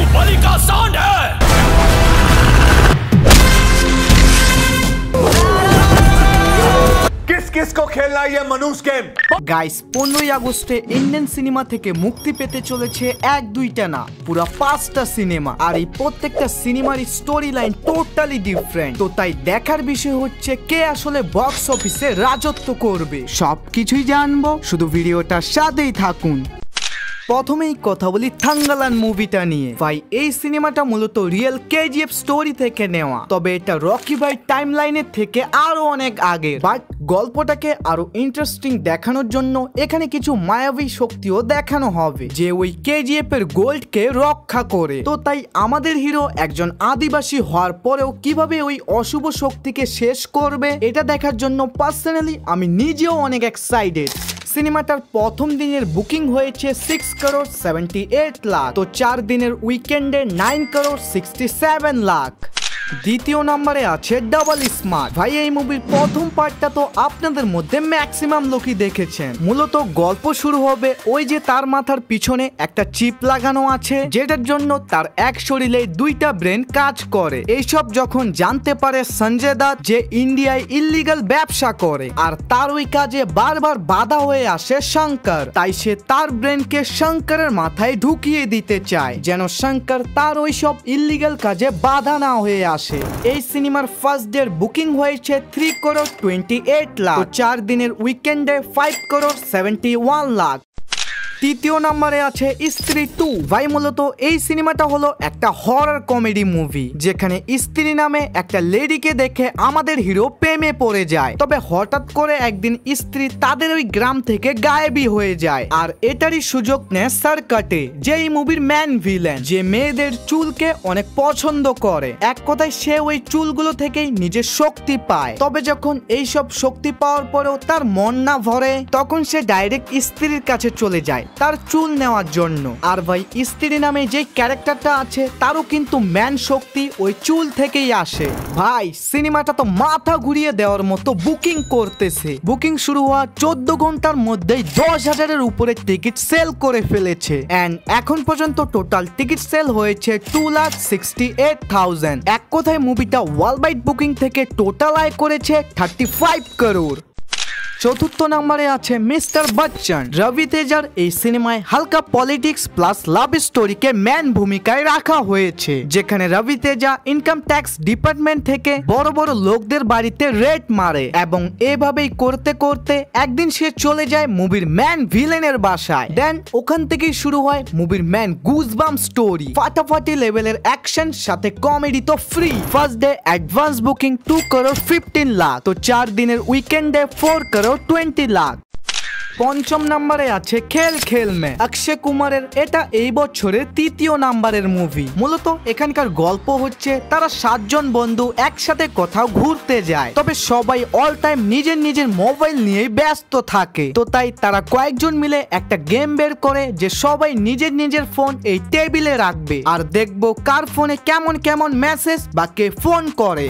बाहुबली का साउंड है। किस किस को खेलना है ये मनुष्य गेम? গাইস 15 আগস্টে ইন্ডিয়ান সিনেমা থেকে মুক্তি পেতে চলেছে এক দুইটা না পুরো 5টা সিনেমা। আর এই প্রত্যেকটা সিনেমার স্টোরি লাইন টোটালি ডিফারেন্ট। তো তাই দেখার বিষয় হচ্ছে কে আসলে বক্স অফিসে রাজত্ব করবে। সবকিছুই জানবো, শুধু ভিডিওটার সাথেই থাকুন। প্রথমেই কথা বলি থাঙ্গালান মুভিটা নিয়ে। ভাই এই সিনেমাটা মূলত রিয়েল কেজিএফ স্টোরি থেকে নেওয়া, তবে এটা রকি ভাই টাইমলাইনের থেকে আরো অনেক আগের। বাট গল্পটাকে আরো ইন্টারেস্টিং দেখানোর জন্য এখানে কিছু মায়াবী শক্তিও দেখানো হবে, যে ওই কেজিএফ এর গোল্ডকে রক্ষা করে। তো তাই আমাদের হিরো একজন আদিবাসী হওয়ার পরেও কিভাবে ওই অশুভ শক্তিকে শেষ করবে, এটা দেখার জন্য পার্সোনালি আমি নিজেও অনেক এক্সাইটেড। সিনেমাটার প্রথম দিনের বুকিং হয়েছে 6 crore 78 লাখ, তো 4 দিনের উইকেন্ডে 9 crore 67 লাখ। দ্বিতীয় নম্বরে আছে ডাবল স্মার্ট। ভাই এই মুভির প্রথম পার্টটা তো আপনাদের মধ্যে ম্যাক্সিমাম লোকই দেখেছেন। মূলত গল্প শুরু হবে ওই যে তার মাথার পিছনে একটা চিপ লাগানো আছে, যেটার জন্য তার এক শরীরে 2টা ব্রেন কাজ করে। এইসব যখন জানতে পারে সঞ্জয় দত্ত যে ইন্ডিয়ায় ইল্লিগাল ব্যবসা করে, আর তার ওই কাজে বারবার বাধা হয়ে আসে শঙ্কর, তাই সে তার ব্রেনকে শঙ্করের মাথায় ঢুকিয়ে দিতে চায়, যেন শঙ্কর তার ওইসব ইল্লিগাল কাজে বাধা না হয়ে আসে। এই সিনেমার ফার্স্ট ডে বুকিং হয়েছে 3 crore 28 লাখ, 4 দিনের উইকেন্ডে 5 crore 71 লাখ। তৃতীয় নম্বরে আছে স্ত্রী 2। ভাই মূলত এই সিনেমাটা হলো একটা হরর কমেডি মুভি, যেখানে স্ত্রী নামে একটা লেডিকে দেখে আমাদের হিরো প্রেমে পড়ে যায়। তবে হঠাৎ করে একদিন স্ত্রী তাদের ওই গ্রাম থেকে গায়েবী হয়ে যায়, আর এটারই সুযোগ নেয় সার্কাটে, যে এই মুভির ম্যান ভিলেন, যে মেয়েদের চুলকে অনেক পছন্দ করে। এক কথায় সে ওই চুলগুলো থেকেই নিজের শক্তি পায়। তবে যখন এইসব শক্তি পাওয়ার পরেও তার মন না ভরে, তখন সে ডাইরেক্ট স্ত্রীর কাছে চলে যায় তার চুল নেওয়ার জন্য। আর ভাই স্ত্রী নামে যে ক্যারেক্টারটা আছে তারও কিন্তু ম্যান শক্তি ওই চুল থেকেই আসে। ভাই সিনেমাটা তো মাথা ঘুরিয়ে দেওয়ার মতো বুকিং করতেছে। বুকিং শুরু হওয়া 14 ঘন্টার মধ্যেই 10,000-এর উপরে টিকিট সেল করে ফেলেছে। এন্ড এখন পর্যন্ত টোটাল টিকিট সেল হয়েছে 2,68,000। এক কথায় মুভিটা ওয়ার্ল্ড ওয়াইড বুকিং থেকে টোটাল আয় করেছে 35 crore। চতুর্থ নম্বরে আছে মিস্টার বচ্চন। রবি তেজার এই সিনেমায় হালকা পলিটিক্স প্লাস লাভ স্টোরিকে ম্যান ভূমিকায় রাখা হয়েছে, যেখানে রবি তেজা ইনকাম ট্যাক্স ডিপার্টমেন্ট থেকে বড় বড় লোকদের বাড়িতে রেড মারে, এবং এভাবেই করতে করতে একদিন সে চলে যায় মুভির ম্যান ভিলেনের বাসায়। দেন ওখান থেকেই শুরু হয় মুভির ম্যান গুজবাম স্টোরি। ফাটাফাটি লেভেলের অ্যাকশন সাথে কমেডি তো free. First day advance booking 2 crore 15 lakh, তো 4 দিনের উইকেন্ডে 4 crore 20 লাখ। পঞ্চম নম্বরে আছে খেল খেল মে অক্ষয় কুমারের। এটা এই বছরের 3য় নাম্বারের মুভি। মূলত এখানকার গল্প হচ্ছে তারা 7 জন বন্ধু একসাথে কোথাও ঘুরতে যায়, তবে সবাই অল টাইম নিজের নিজের মোবাইল নিয়েই ব্যস্ত থাকে। তো তাই তারা কয়েকজন মিলে একটা গেম বের করে যে সবাই নিজের নিজের ফোন এই টেবিলে রাখবে, আর দেখবো কার ফোনে কেমন কেমন মেসেজ বা কে ফোন করে।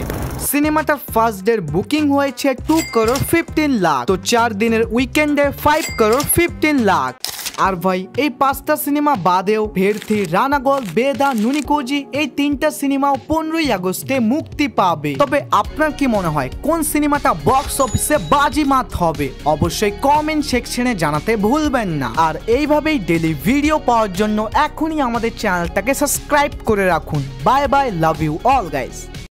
সিনেমাটার ফার্স্ট ডে বুকিং হয়েছে 2 crore 15 লাখ, তো 4 দিনের উইকেন্ডে 5 crore 15 লাখ। আর ভাই এই 5টা সিনেমা বাদেও ভেরথি, রানাগল, বেদা, নুনিকোজি এই 3টা সিনেমাও 15 আগস্টে মুক্তি পাবে। তবে আপনার কি মনে হয় কোন সিনেমাটা বক্স অফিসে বাজিমাত হবে? অবশ্যই কমেন্ট সেকশনে জানাতে ভুলবেন না। আর এইভাবেই ডেইলি ভিডিও পাওয়ার জন্য এখনই আমাদের চ্যানেলটাকে সাবস্ক্রাইব করে রাখুন। Bye bye, love you all guys.